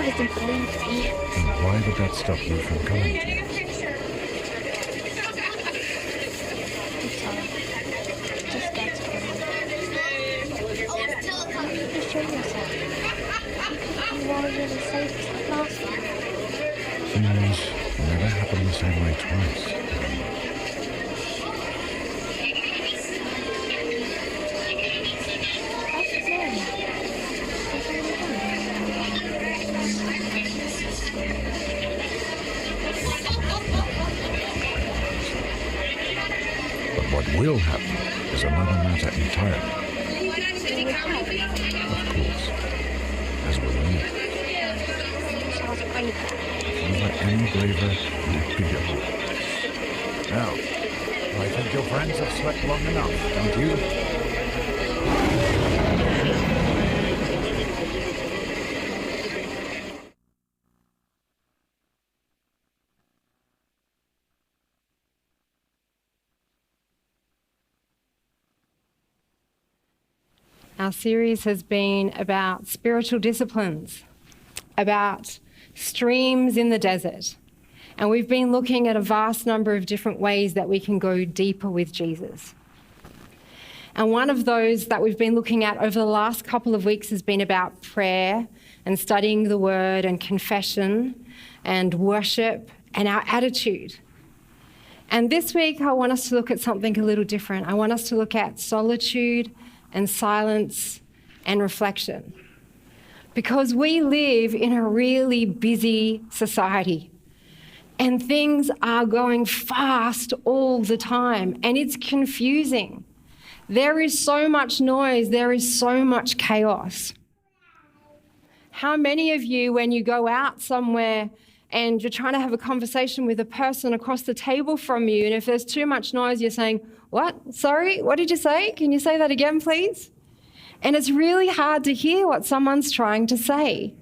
doesn't believe me. Then why would that stop you from coming to him? I'm sorry. Just God's plan. Just show yourself. You are really safe like last time. Things never happen the same way twice. But what will happen is another matter entirely. Of course, as will you. If you were any braver, you'd be alone. Now, I think your friends have slept long enough, don't you? Our series has been about spiritual disciplines, about streams in the desert. And we've been looking at a vast number of different ways that we can go deeper with Jesus. And one of those that we've been looking at over the last couple of weeks has been about prayer and studying the word and confession and worship and our attitude. And this week, I want us to look at something a little different. I want us to look at solitude and silence and reflection. Because we live in a really busy society and things are going fast all the time and it's confusing. There is so much noise, there is so much chaos. How many of you, when you go out somewhere and you're trying to have a conversation with a person across the table from you, and if there's too much noise, you're saying, "What? Sorry, what did you say? Can you say that again, please?" And it's really hard to hear what someone's trying to say.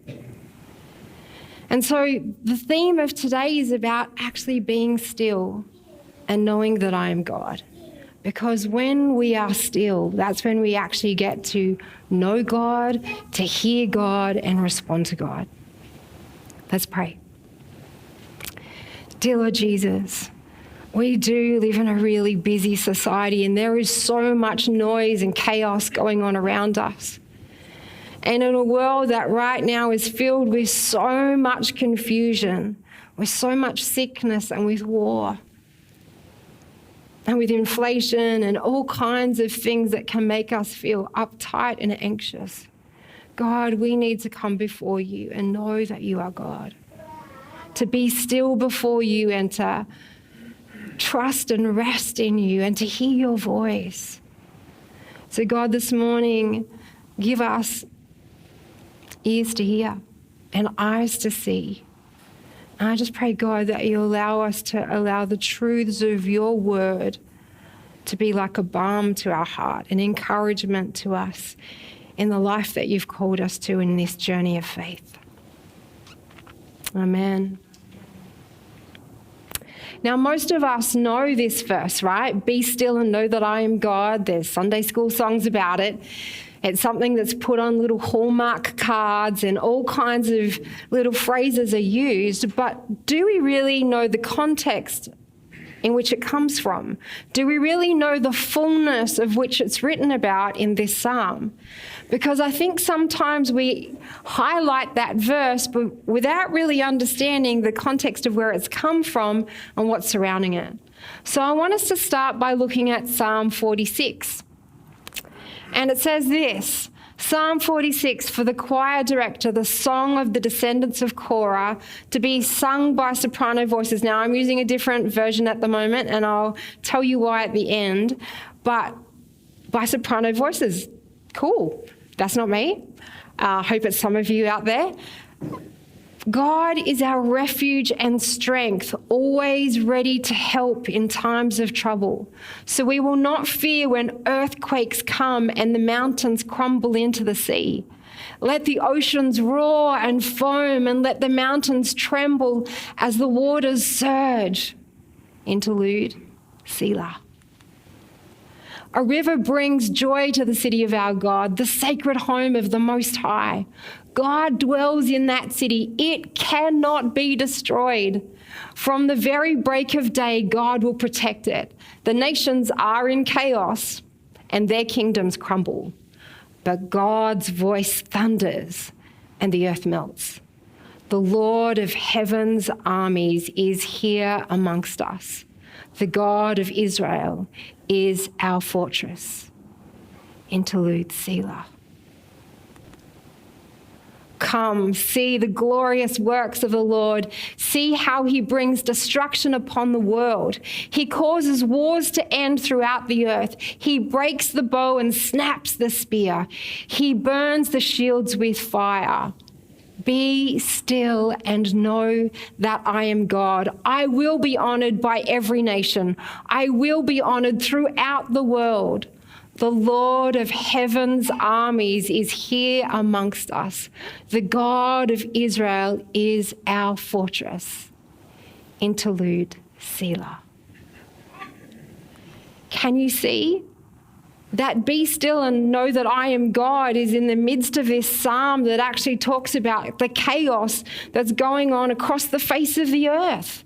And so the theme of today is about actually being still and knowing that I am God. Because when we are still, that's when we actually get to know God, to hear God, and respond to God. Let's pray. Dear Lord Jesus, we do live in a really busy society and there is so much noise and chaos going on around us. And in a world that right now is filled with so much confusion, with so much sickness and with war, and with inflation and all kinds of things that can make us feel uptight and anxious. God, we need to come before you and know that you are God. To be still before you and to trust and rest in you and to hear your voice. So God, this morning, give us ears to hear and eyes to see. And I just pray, God, that you allow us to allow the truths of your word to be like a balm to our heart, an encouragement to us in the life that you've called us to in this journey of faith. Amen. Now, most of us know this verse, right? Be still and know that I am God. There's Sunday school songs about it. It's something that's put on little Hallmark cards and all kinds of little phrases are used. But do we really know the context in which it comes from? Do we really know the fullness of which it's written about in this psalm? Because I think sometimes we highlight that verse but without really understanding the context of where it's come from and what's surrounding it. So I want us to start by looking at Psalm 46. And it says this, Psalm 46, for the choir director, the song of the descendants of Korah, to be sung by soprano voices. Now, I'm using a different version at the moment, and I'll tell you why at the end, but by soprano voices. Cool. That's not me. I hope it's some of you out there. God is our refuge and strength, always ready to help in times of trouble. So we will not fear when earthquakes come and the mountains crumble into the sea. Let the oceans roar and foam and let the mountains tremble as the waters surge. Interlude, Selah. A river brings joy to the city of our God, the sacred home of the Most High. God dwells in that city. It cannot be destroyed. From the very break of day, God will protect it. The nations are in chaos and their kingdoms crumble. But God's voice thunders and the earth melts. The Lord of heaven's armies is here amongst us. The God of Israel is our fortress. Interlude, Selah. Come, see the glorious works of the Lord. See how he brings destruction upon the world. He causes wars to end throughout the earth. He breaks the bow and snaps the spear. He burns the shields with fire. Be still and know that I am God. I will be honored by every nation. I will be honored throughout the world. The Lord of heaven's armies is here amongst us. The God of Israel is our fortress. Interlude, Selah. Can you see? That be still and know that I am God is in the midst of this psalm that actually talks about the chaos that's going on across the face of the earth.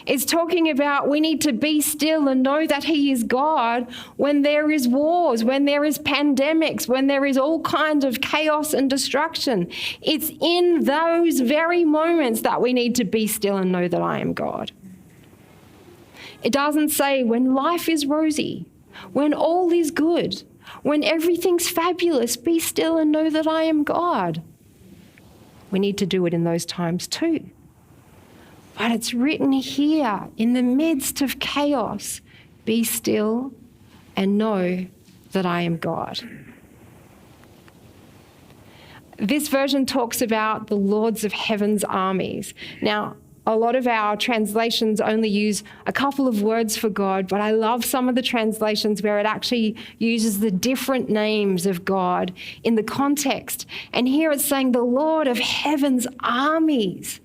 It's talking about we need to be still and know that he is God when there is wars, when there is pandemics, when there is all kinds of chaos and destruction. It's in those very moments that we need to be still and know that I am God. It doesn't say when life is rosy, when all is good, when everything's fabulous, be still and know that I am God. We need to do it in those times too. But it's written here in the midst of chaos, be still and know that I am God. This version talks about the lords of heaven's armies. Now, a lot of our translations only use a couple of words for God, but I love some of the translations where it actually uses the different names of God in the context. And here it's saying the Lord of heaven's armies.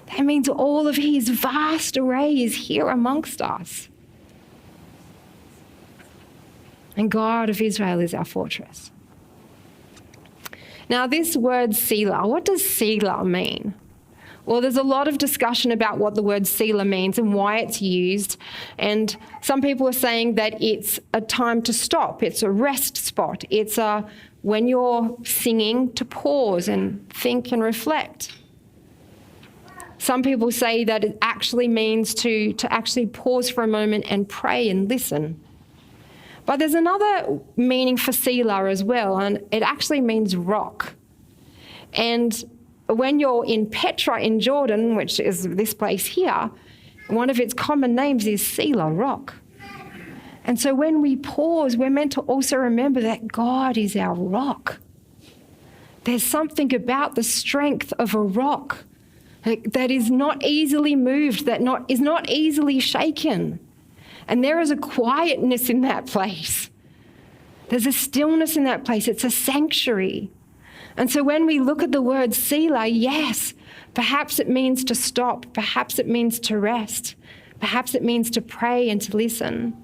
That means all of his vast array is here amongst us. And God of Israel is our fortress. Now, this word Selah, what does Selah mean? Well, there's a lot of discussion about what the word Selah means and why it's used. And some people are saying that it's a time to stop. It's a rest spot. It's when you're singing, to pause and think and reflect. Some people say that it actually means to actually pause for a moment and pray and listen. But there's another meaning for Selah as well, and it actually means rock. And when you're in Petra in Jordan, which is this place here, one of its common names is Selah, rock. And so when we pause, we're meant to also remember that God is our rock. There's something about the strength of a rock that is not easily moved, that is not easily shaken. And there is a quietness in that place. There's a stillness in that place. It's a sanctuary. And so when we look at the word Selah, yes, perhaps it means to stop. Perhaps it means to rest. Perhaps it means to pray and to listen.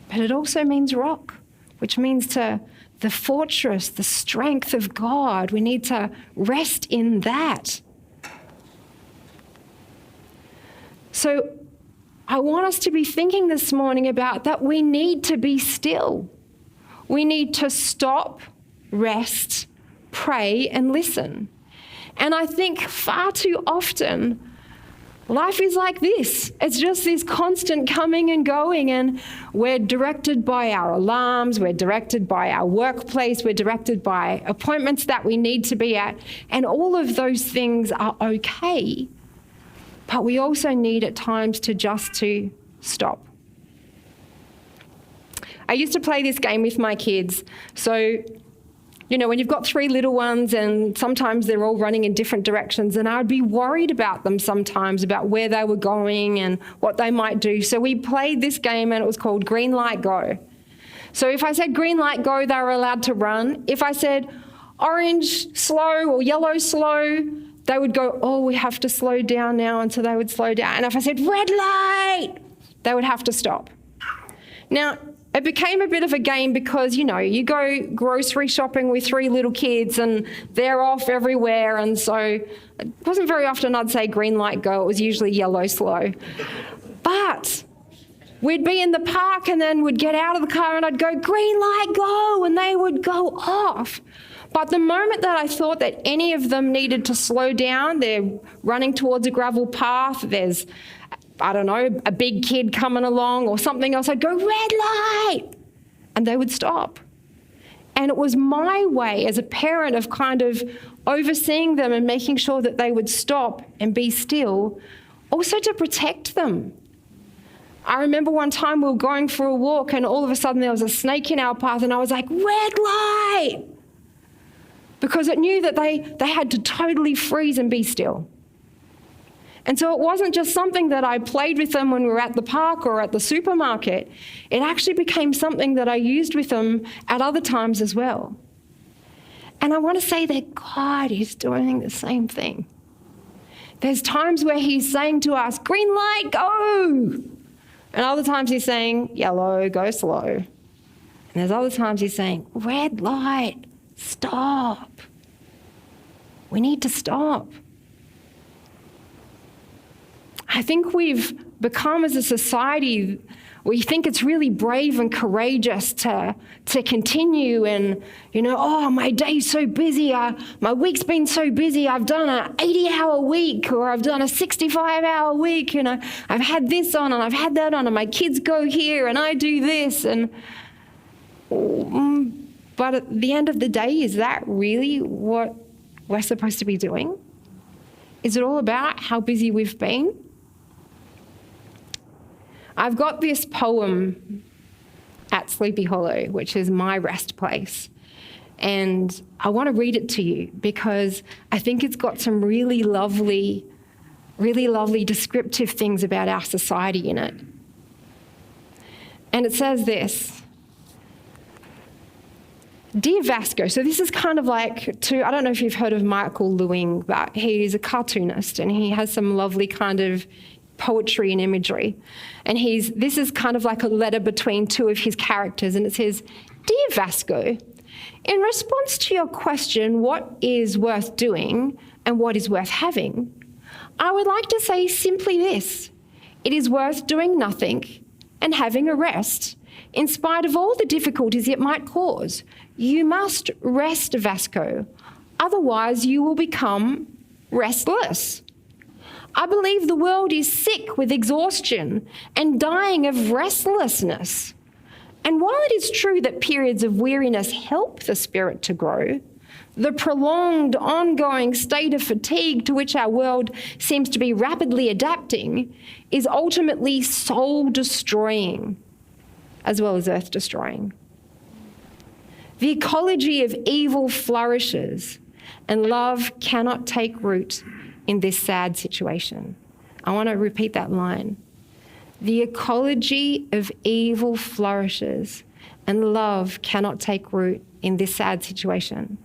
But it also means rock, which means to the fortress, the strength of God. We need to rest in that. So I want us to be thinking this morning about that we need to be still. We need to stop, rest, pray, and listen. And I think far too often, life is like this. It's just this constant coming and going, and we're directed by our alarms, we're directed by our workplace, we're directed by appointments that we need to be at, and all of those things are okay. But we also need at times to stop. I used to play this game with my kids. So, when you've got 3 little ones and sometimes they're all running in different directions, and I'd be worried about them sometimes, about where they were going and what they might do. So we played this game and it was called Green Light Go. So if I said green light go, they were allowed to run. If I said orange slow or yellow slow, they would go, oh, we have to slow down now, and so they would slow down. And if I said red light, they would have to stop. Now, It became a bit of a game because, you go grocery shopping with 3 little kids and they're off everywhere. And so it wasn't very often I'd say green light, go. It was usually yellow, slow. But we'd be in the park and then we'd get out of the car and I'd go, green light, go, and they would go off. But the moment that I thought that any of them needed to slow down, they're running towards a gravel path, there's, I don't know, a big kid coming along or something else, I'd go, red light, and they would stop. And it was my way as a parent of kind of overseeing them and making sure that they would stop and be still, also to protect them. I remember one time we were going for a walk and all of a sudden there was a snake in our path and I was like, red light! Because it knew that they had to totally freeze and be still. And so it wasn't just something that I played with them when we were at the park or at the supermarket. It actually became something that I used with them at other times as well. And I want to say that God is doing the same thing. There's times where he's saying to us, green light, go! And other times he's saying, yellow, go slow. And there's other times he's saying, red light, stop. We need to stop. I think we've become as a society, we think it's really brave and courageous to continue and, oh, my day's so busy, my week's been so busy, I've done an 80-hour week or I've done a 65-hour week and I've had this on and I've had that on and my kids go here and I do this. But at the end of the day, is that really what we're supposed to be doing? Is it all about how busy we've been? I've got this poem at Sleepy Hollow, which is my rest place. And I want to read it to you because I think it's got some really lovely descriptive things about our society in it. And it says this. Dear Vasco, so this is kind of like I don't know if you've heard of Michael Lewing, but he's a cartoonist and he has some lovely kind of poetry and imagery. And this is kind of like a letter between 2 of his characters. And it says, Dear Vasco, in response to your question, what is worth doing and what is worth having, I would like to say simply this. It is worth doing nothing and having a rest, in spite of all the difficulties it might cause. You must rest, Vasco. Otherwise, you will become restless. I believe the world is sick with exhaustion and dying of restlessness. And while it is true that periods of weariness help the spirit to grow, the prolonged, ongoing state of fatigue to which our world seems to be rapidly adapting is ultimately soul-destroying as well as earth-destroying. The ecology of evil flourishes, and love cannot take root in this sad situation. I want to repeat that line. The ecology of evil flourishes, and love cannot take root in this sad situation.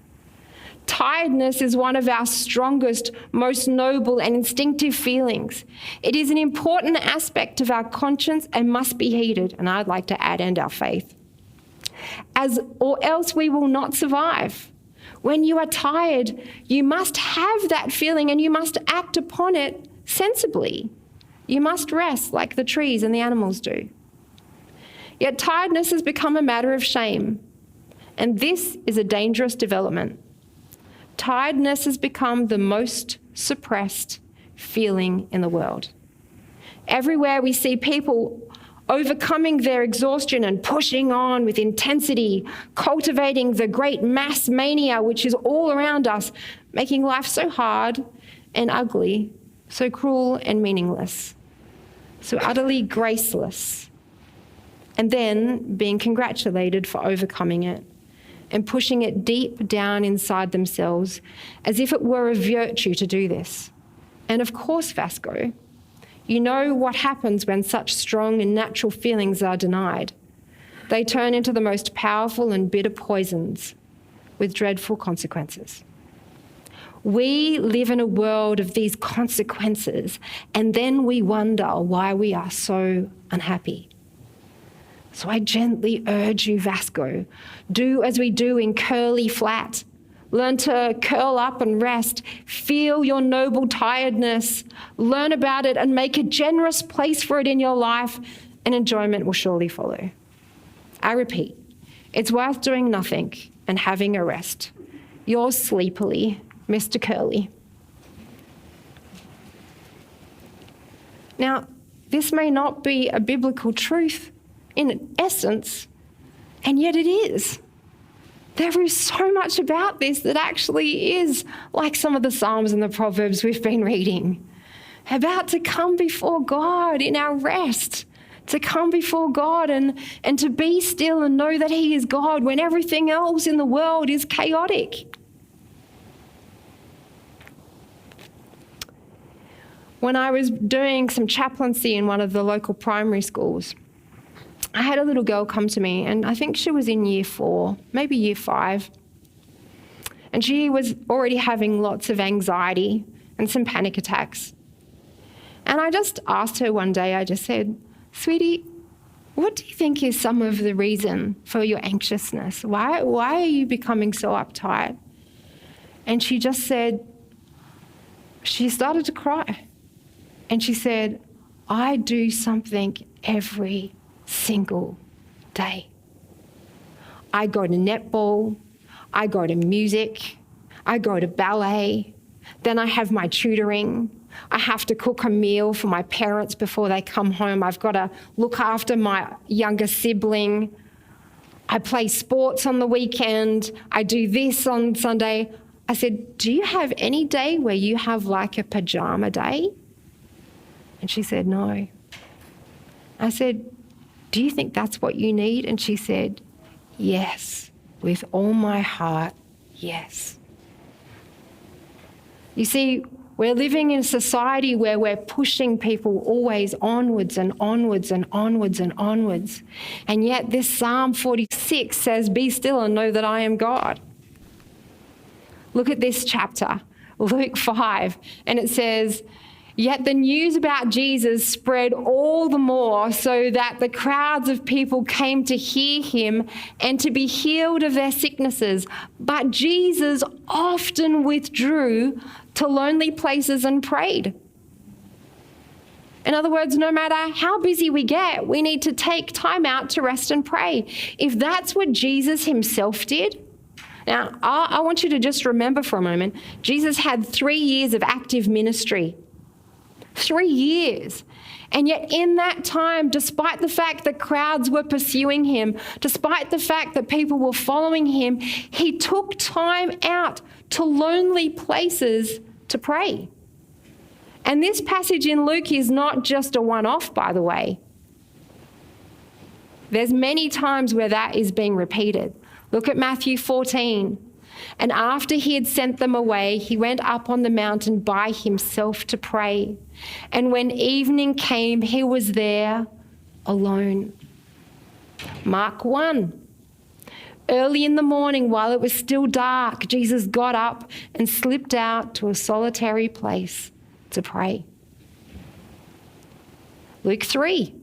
Tiredness is one of our strongest, most noble and instinctive feelings. It is an important aspect of our conscience and must be heeded, and I'd like to add, and our faith. Or else we will not survive. When you are tired, you must have that feeling and you must act upon it sensibly. You must rest like the trees and the animals do. Yet tiredness has become a matter of shame, and this is a dangerous development. Tiredness has become the most suppressed feeling in the world. Everywhere we see people overcoming their exhaustion and pushing on with intensity, cultivating the great mass mania which is all around us, making life so hard and ugly, so cruel and meaningless, so utterly graceless, and then being congratulated for overcoming it and pushing it deep down inside themselves as if it were a virtue to do this. And of course, Vasco, you know what happens when such strong and natural feelings are denied. They turn into the most powerful and bitter poisons with dreadful consequences. We live in a world of these consequences, and then we wonder why we are so unhappy. So I gently urge you, Vasco, do as we do in Curly Flat. Learn to curl up and rest. Feel your noble tiredness. Learn about it and make a generous place for it in your life, and enjoyment will surely follow. I repeat, it's worth doing nothing and having a rest. Yours sleepily, Mr. Curly. Now, this may not be a biblical truth in essence, and yet it is. There is so much about this that actually is like some of the Psalms and the Proverbs we've been reading, about to come before God in our rest, to come before God and to be still and know that He is God when everything else in the world is chaotic. When I was doing some chaplaincy in one of the local primary schools, I had a little girl come to me, and I think she was in year 4, maybe year 5. And she was already having lots of anxiety and some panic attacks. And I just asked her one day, I just said, "Sweetie, what do you think is some of the reason for your anxiousness? Why are you becoming so uptight?" And she just said, she started to cry. And she said, "I do something every single day. I go to netball, I go to music, I go to ballet, then I have my tutoring, I have to cook a meal for my parents before they come home, I've got to look after my younger sibling, I play sports on the weekend, I do this on Sunday." I said, "Do you have any day where you have like a pajama day?" And she said, "No." I said, "Do you think that's what you need?" And she said, "Yes, with all my heart, yes." You see, we're living in a society where we're pushing people always onwards and onwards and onwards and onwards. And yet this Psalm 46 says, "Be still and know that I am God." Look at this chapter, Luke 5, and it says, "Yet the news about Jesus spread all the more, so that the crowds of people came to hear him and to be healed of their sicknesses. But Jesus often withdrew to lonely places and prayed." In other words, no matter how busy we get, we need to take time out to rest and pray. If that's what Jesus himself did, now I want you to just remember for a moment, Jesus had 3 years of active ministry. 3 years. And yet in that time, despite the fact that crowds were pursuing him, despite the fact that people were following him, he took time out to lonely places to pray. And this passage in Luke is not just a one-off, by the way. There's many times where that is being repeated. Look at Matthew 14. "And after he had sent them away, he went up on the mountain by himself to pray. And when evening came, he was there alone." Mark 1. "Early in the morning, while it was still dark, Jesus got up and slipped out to a solitary place to pray." Luke 3.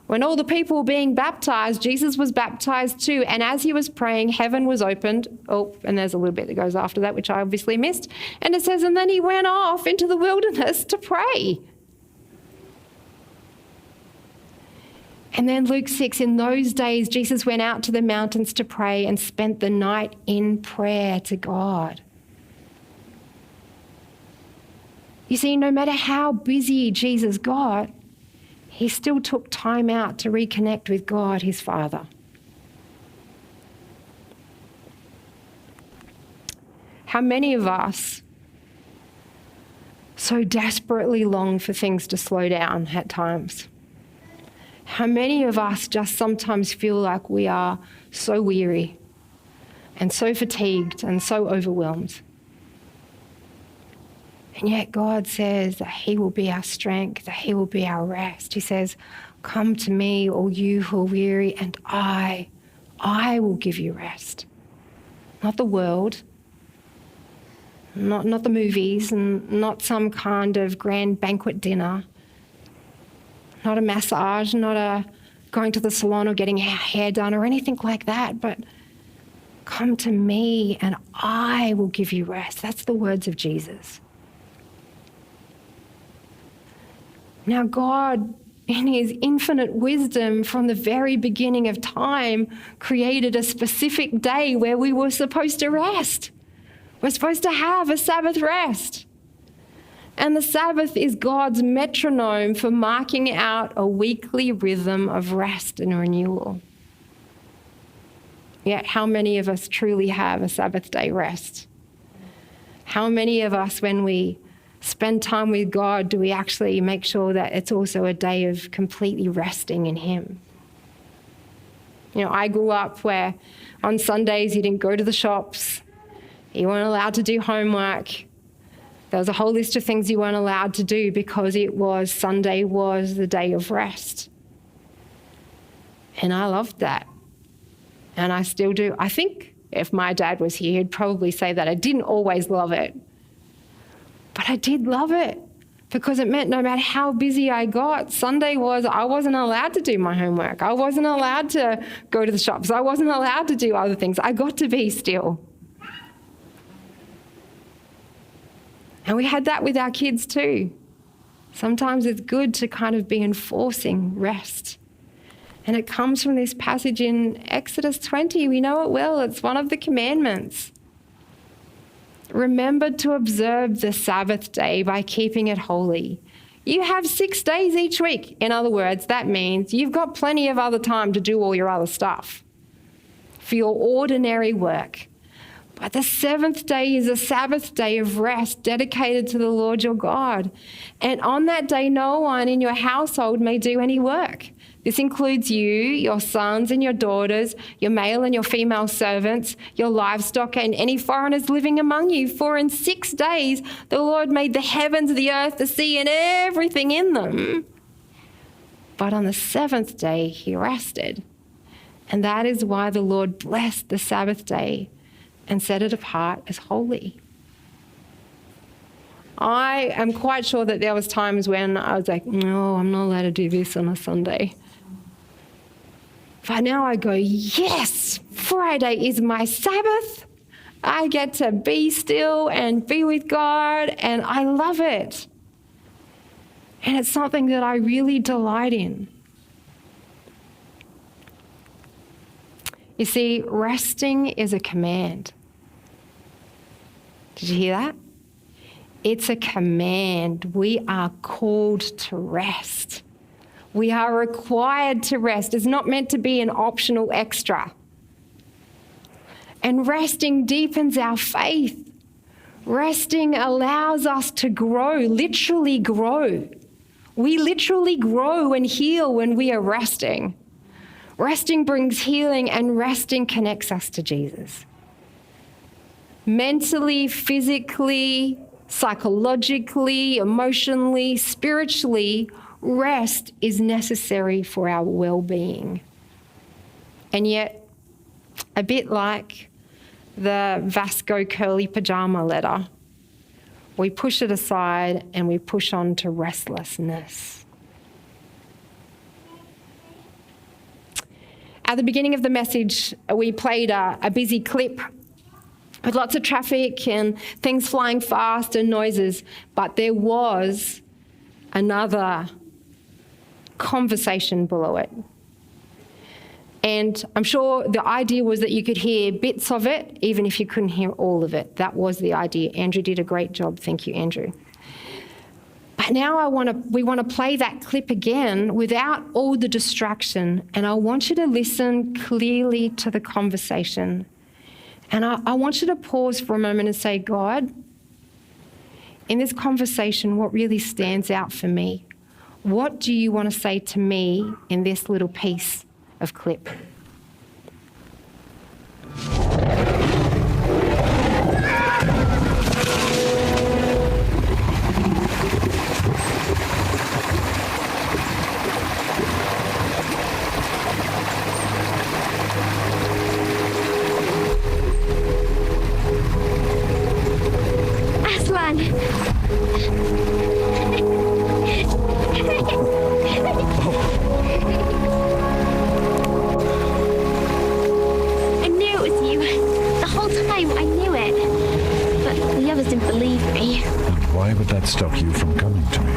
"When all the people were being baptized, Jesus was baptized too. And as he was praying, heaven was opened." Oh, and there's a little bit that goes after that, which I obviously missed. And it says, "And then he went off into the wilderness to pray." And then Luke 6, "In those days, Jesus went out to the mountains to pray and spent the night in prayer to God." You see, no matter how busy Jesus got, he still took time out to reconnect with God, his Father. How many of us so desperately long for things to slow down at times? How many of us just sometimes feel like we are so weary and so fatigued and so overwhelmed? And yet God says that he will be our strength, that he will be our rest. He says, "Come to me, all you who are weary, and I will give you rest." Not the world, not the movies, and not some kind of grand banquet dinner, not a massage, not a going to the salon or getting our hair done or anything like that, but come to me and I will give you rest. That's the words of Jesus. Now, God, in his infinite wisdom from the very beginning of time, created a specific day where we were supposed to rest. We're supposed to have a Sabbath rest. And the Sabbath is God's metronome for marking out a weekly rhythm of rest and renewal. Yet, how many of us truly have a Sabbath day rest? How many of us, when we spend time with God, do we actually make sure that it's also a day of completely resting in him? You know, I grew up where on Sundays you didn't go to the shops, you weren't allowed to do homework. There was a whole list of things you weren't allowed to do because Sunday was the day of rest. And I loved that. And I still do. I think if my dad was here, he'd probably say that I didn't always love it. But I did love it because it meant no matter how busy I got, I wasn't allowed to do my homework. I wasn't allowed to go to the shops. I wasn't allowed to do other things. I got to be still. And we had that with our kids too. Sometimes it's good to kind of be enforcing rest. And it comes from this passage in Exodus 20. We know it well. It's one of the commandments. Remember to observe the Sabbath day by keeping it holy. You have 6 days each week. In other words, that means you've got plenty of other time to do all your other stuff for your ordinary work. But the 7th day is a Sabbath day of rest dedicated to the Lord your God. And on that day, no one in your household may do any work. This includes you, your sons and your daughters, your male and your female servants, your livestock, and any foreigners living among you. For in 6 days the Lord made the heavens, the earth, the sea, and everything in them. But on the 7th day he rested. And that is why the Lord blessed the Sabbath day and set it apart as holy. I am quite sure that there was times when I was like, no, I'm not allowed to do this on a Sunday. But now I go, yes, Friday is my Sabbath. I get to be still and be with God, and I love it. And it's something that I really delight in. You see, resting is a command. Did you hear that? It's a command. We are called to rest. We are required to rest. It's not meant to be an optional extra. And resting deepens our faith. Resting allows us to grow, literally grow. We literally grow and heal when we are resting. Resting brings healing, and resting connects us to Jesus. Mentally, physically, psychologically, emotionally, spiritually, rest is necessary for our well-being. And yet, a bit like the Vasco curly pajama letter, we push it aside and we push on to restlessness. At the beginning of the message, we played a busy clip with lots of traffic and things flying fast and noises, but there was another conversation below it. And I'm sure the idea was that you could hear bits of it, even if you couldn't hear all of it. That was the idea. Andrew did a great job. Thank you, Andrew. But now we want to play that clip again without all the distraction. And I want you to listen clearly to the conversation. And I want you to pause for a moment and say, God, in this conversation, what really stands out for me? What do you want to say to me in this little piece of clip? that stopped you from coming to me?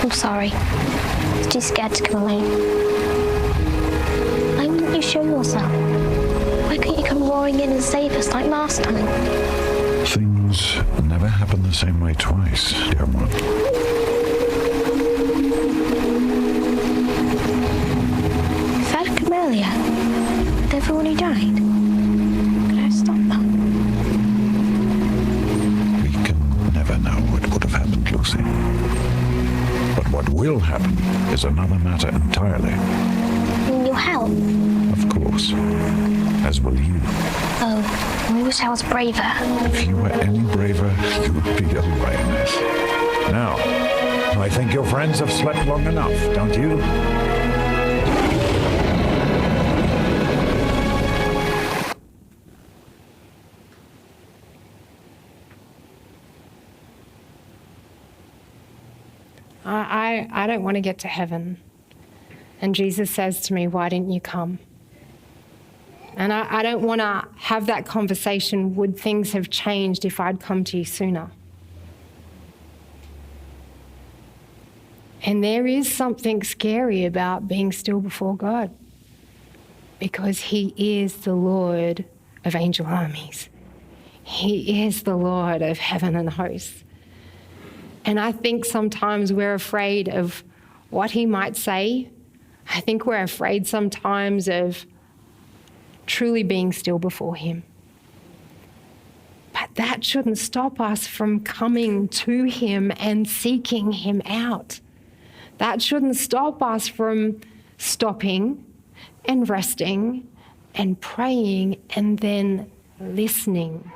I'm sorry. I was too scared to come alone. Why wouldn't you show yourself? Why couldn't you come roaring in and save us like last time? Things never happen the same way twice, dear one. Is that Camellia? With everyone who died? Could I stop that? We can never know what would have happened, Lucy. But what will happen is another matter entirely. Will you help? Of course. As will you. Oh, I wish I was braver. If you were any braver, you would be a lioness. Now, I think your friends have slept long enough, don't you? I don't want to get to heaven. And Jesus says to me, why didn't you come? And I don't want to have that conversation, would things have changed if I'd come to you sooner? And there is something scary about being still before God, because he is the Lord of angel armies. He is the Lord of heaven and hosts. And I think sometimes we're afraid of what he might say. I think we're afraid sometimes of truly being still before him. But that shouldn't stop us from coming to him and seeking him out. That shouldn't stop us from stopping and resting and praying and then listening.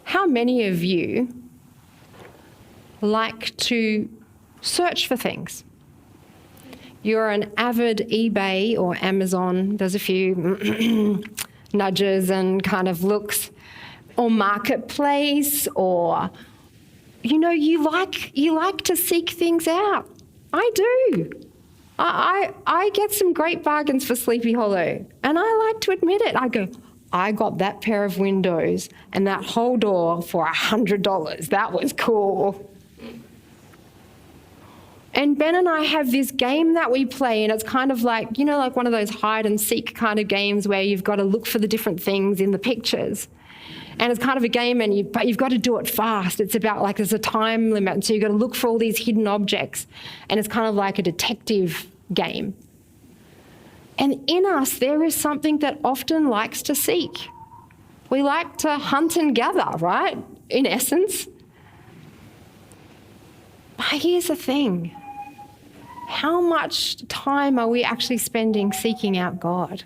How many of you like to search for things? You're an avid eBay or Amazon, there's a few nudges and kind of looks, or marketplace, or, you know, you like to seek things out. I do. I get some great bargains for Sleepy Hollow, and I like to admit it. I go, I got that pair of windows and that whole door for $100. That was cool. And Ben and I have this game that we play, and it's kind of like, you know, like one of those hide and seek kind of games where you've got to look for the different things in the pictures. And it's kind of a game, but you've got to do it fast. It's about like there's a time limit, and so you've got to look for all these hidden objects. And it's kind of like a detective game. And in us, there is something that often likes to seek. We like to hunt and gather, right? In essence. But here's the thing. How much time are we actually spending seeking out God?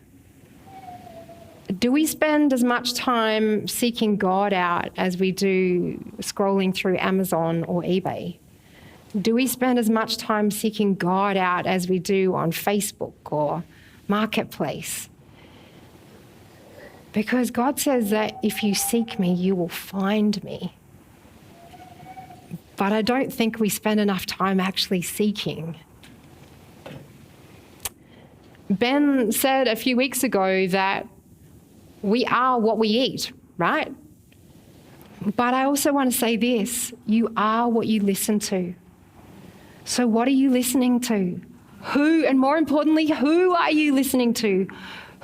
Do we spend as much time seeking God out as we do scrolling through Amazon or eBay? Do we spend as much time seeking God out as we do on Facebook or Marketplace? Because God says that if you seek me, you will find me. But I don't think we spend enough time actually seeking. Ben said a few weeks ago that we are what we eat, right? But I also want to say this, you are what you listen to. So what are you listening to? Who, and more importantly, who are you listening to?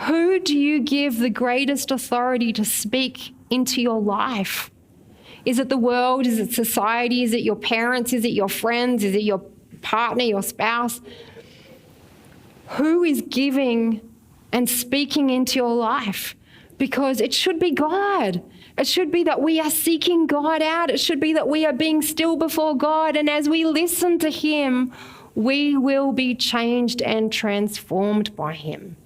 Who do you give the greatest authority to speak into your life? Is it the world? Is it society? Is it your parents? Is it your friends? Is it your partner, your spouse? Who is giving and speaking into your life? Because it should be God. It should be that we are seeking God out. It should be that we are being still before God. And as we listen to him, we will be changed and transformed by him.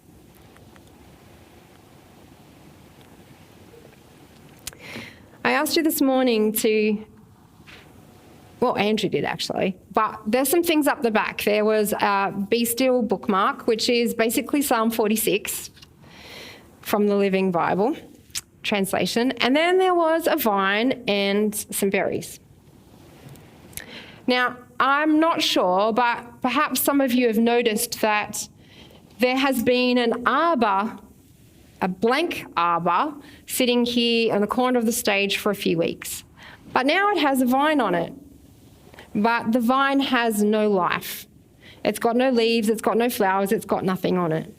I asked you this morning well, Andrew did actually, but there's some things up the back. There was a Be Still bookmark, which is basically Psalm 46 from the Living Bible translation. And then there was a vine and some berries. Now, I'm not sure, but perhaps some of you have noticed that there has been an arbor a blank arbor sitting here on the corner of the stage for a few weeks. But now it has a vine on it. But the vine has no life. It's got no leaves, it's got no flowers, it's got nothing on it.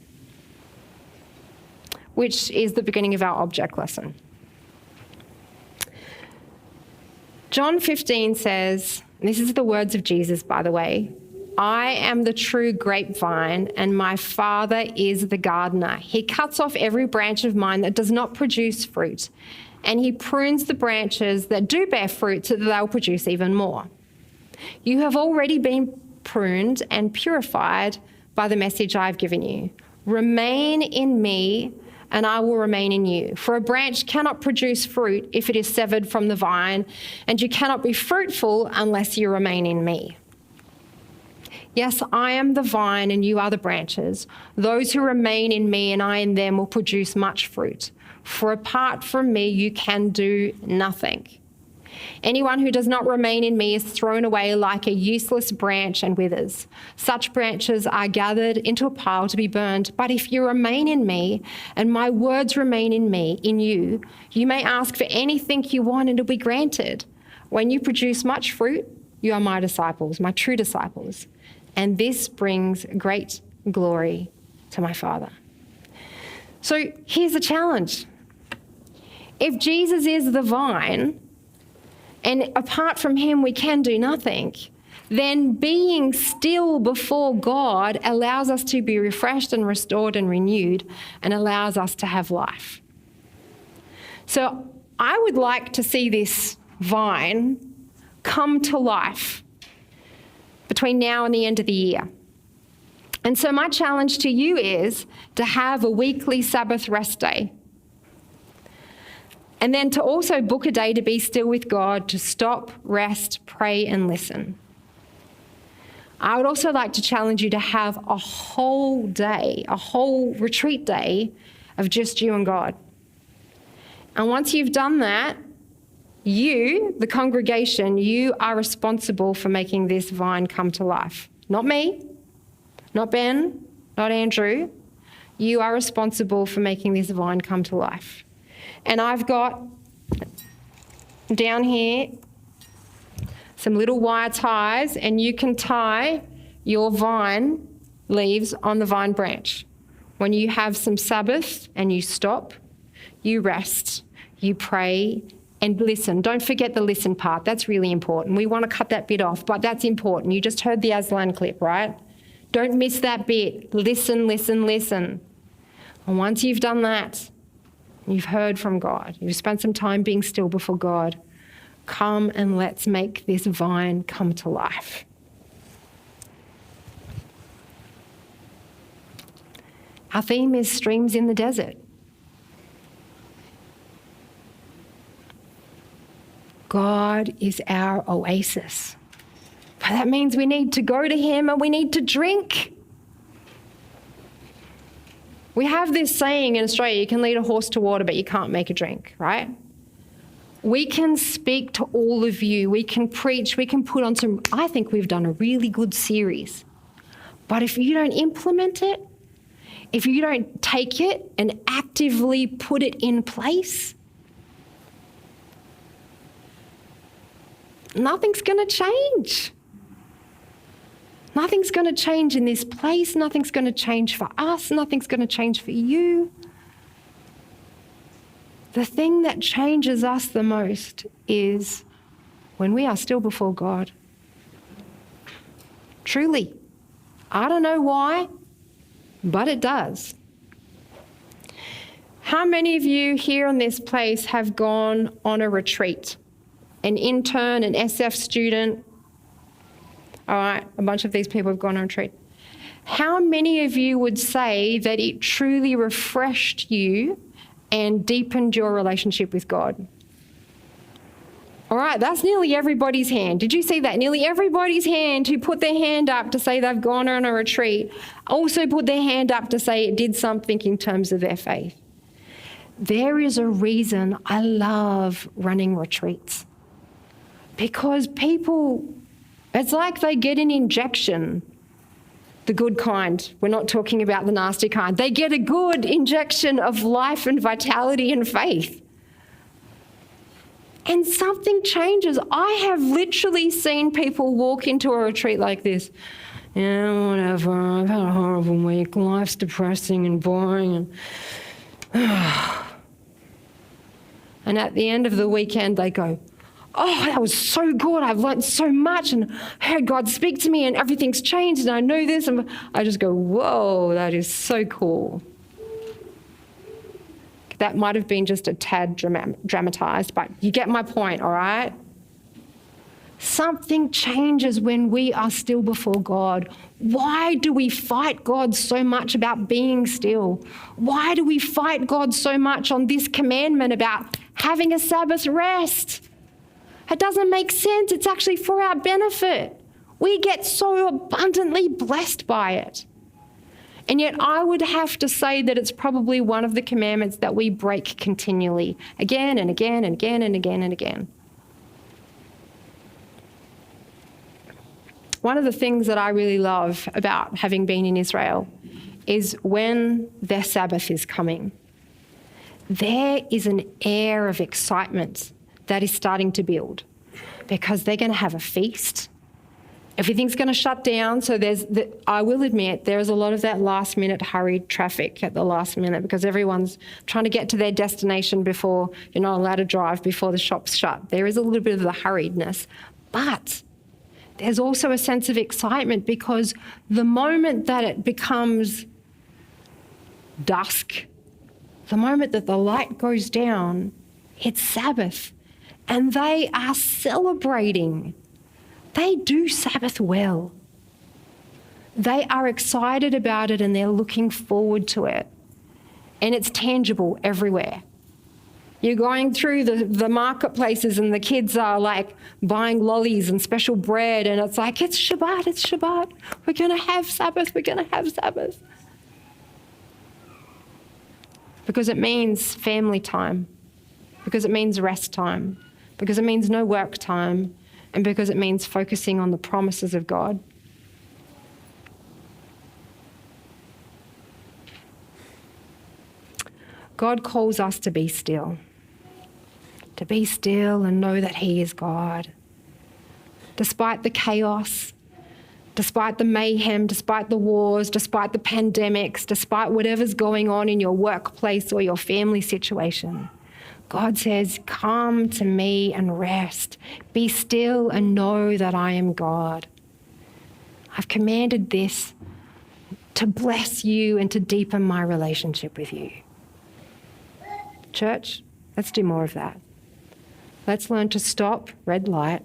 Which is the beginning of our object lesson. John 15 says, and this is the words of Jesus, by the way, I am the true grapevine, and my Father is the gardener. He cuts off every branch of mine that does not produce fruit, and he prunes the branches that do bear fruit so that they'll produce even more. You have already been pruned and purified by the message I've given you. Remain in me, and I will remain in you. For a branch cannot produce fruit if it is severed from the vine, and you cannot be fruitful unless you remain in me. Yes, I am the vine and you are the branches. Those who remain in me and I in them will produce much fruit. For apart from me, you can do nothing. Anyone who does not remain in me is thrown away like a useless branch and withers. Such branches are gathered into a pile to be burned. But if you remain in me and my words remain in me, in you, you may ask for anything you want and it will be granted. When you produce much fruit, you are my disciples, my true disciples. And this brings great glory to my Father. So here's a challenge. If Jesus is the vine, and apart from him we can do nothing, then being still before God allows us to be refreshed and restored and renewed and allows us to have life. So I would like to see this vine come to life between now and the end of the year. And so my challenge to you is to have a weekly Sabbath rest day. And then to also book a day to be still with God, to stop, rest, pray, and listen. I would also like to challenge you to have a whole day, a whole retreat day of just you and God. And once you've done that, you, the congregation, you are responsible for making this vine come to life. Not me, not Ben, not Andrew. You are responsible for making this vine come to life. And I've got down here some little wire ties, and you can tie your vine leaves on the vine branch. When you have some Sabbath and you stop, you rest, you pray, and listen. Don't forget the listen part. That's really important. We want to cut that bit off, but that's important. You just heard the Aslan clip, right? Don't miss that bit. Listen, listen, listen. And once you've done that, you've heard from God, you've spent some time being still before God, come and let's make this vine come to life. Our theme is streams in the desert. God is our oasis. But that means we need to go to him and we need to drink. We have this saying in Australia, you can lead a horse to water, but you can't make a drink, right? We can speak to all of you. We can preach. We can put on some, I think we've done a really good series. But if you don't implement it, if you don't take it and actively put it in place, nothing's going to change. Nothing's going to change in this place. Nothing's going to change for us. Nothing's going to change for you. The thing that changes us the most is when we are still before God. Truly. I don't know why, but it does. How many of you here in this place have gone on a retreat? An intern, an SF student? All right, a bunch of these people have gone on a retreat. How many of you would say that it truly refreshed you and deepened your relationship with God? All right, that's nearly everybody's hand. Did you see that? Nearly everybody's hand who put their hand up to say they've gone on a retreat also put their hand up to say it did something in terms of their faith. There is a reason I love running retreats. Because people, it's like they get an injection the good kind. We're not talking about the nasty kind. They get a good injection of life and vitality and faith. And something changes. I have literally seen people walk into a retreat like this. Yeah, whatever, I've had a horrible week. Life's depressing and boring. And at the end of the weekend, they go, oh, that was so good. I've learned so much and heard God speak to me and everything's changed and I know this. And I just go, whoa, that is so cool. That might have been just a tad dramatized, but you get my point, all right? Something changes when we are still before God. Why do we fight God so much about being still? Why do we fight God so much on this commandment about having a Sabbath rest? It doesn't make sense. It's actually for our benefit. We get so abundantly blessed by it. And yet I would have to say that it's probably one of the commandments that we break continually, again and again and again and again and again. One of the things that I really love about having been in Israel is when their Sabbath is coming, there is an air of excitement that is starting to build because they're going to have a feast. Everything's going to shut down. So I will admit, there's a lot of that last minute hurried traffic at the last minute because everyone's trying to get to their destination before you're not allowed to drive, before the shops shut. There is a little bit of the hurriedness. But there's also a sense of excitement because the moment that it becomes dusk, the moment that the light goes down, it's Sabbath. And they are celebrating. They do Sabbath well. They are excited about it and they're looking forward to it. And it's tangible everywhere. You're going through the marketplaces and the kids are like buying lollies and special bread and it's like, it's Shabbat, it's Shabbat. We're going to have Sabbath, we're going to have Sabbath. Because it means family time. Because it means rest time. Because it means no work time. And because it means focusing on the promises of God. God calls us to be still. To be still and know that He is God. Despite the chaos, despite the mayhem, despite the wars, despite the pandemics, despite whatever's going on in your workplace or your family situation, God says, come to me and rest. Be still and know that I am God. I've commanded this to bless you and to deepen my relationship with you. Church, let's do more of that. Let's learn to stop red light.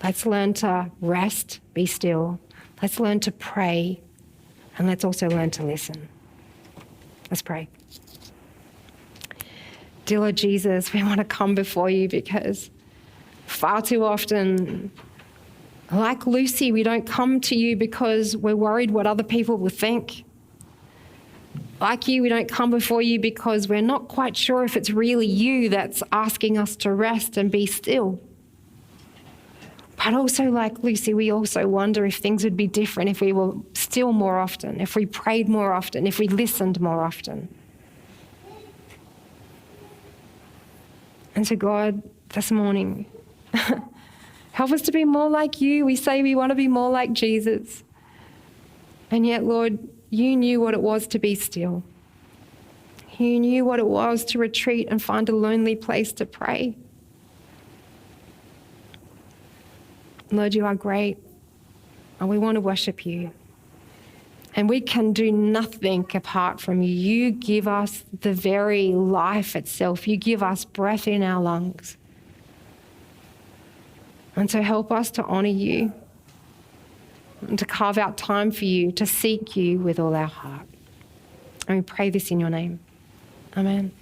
Let's learn to rest, be still. Let's learn to pray. And let's also learn to listen. Let's pray. Dear Lord Jesus, we want to come before you because far too often, like Lucy, we don't come to you because we're worried what other people will think. Like you, we don't come before you because we're not quite sure if it's really you that's asking us to rest and be still. But also like Lucy, we also wonder if things would be different if we were still more often, if we prayed more often, if we listened more often. And so God, this morning, help us to be more like you. We say we want to be more like Jesus. And yet, Lord, you knew what it was to be still. You knew what it was to retreat and find a lonely place to pray. Lord, you are great, and we want to worship you. And we can do nothing apart from you. You give us the very life itself. You give us breath in our lungs. And so help us to honour you and to carve out time for you, to seek you with all our heart. And we pray this in your name. Amen.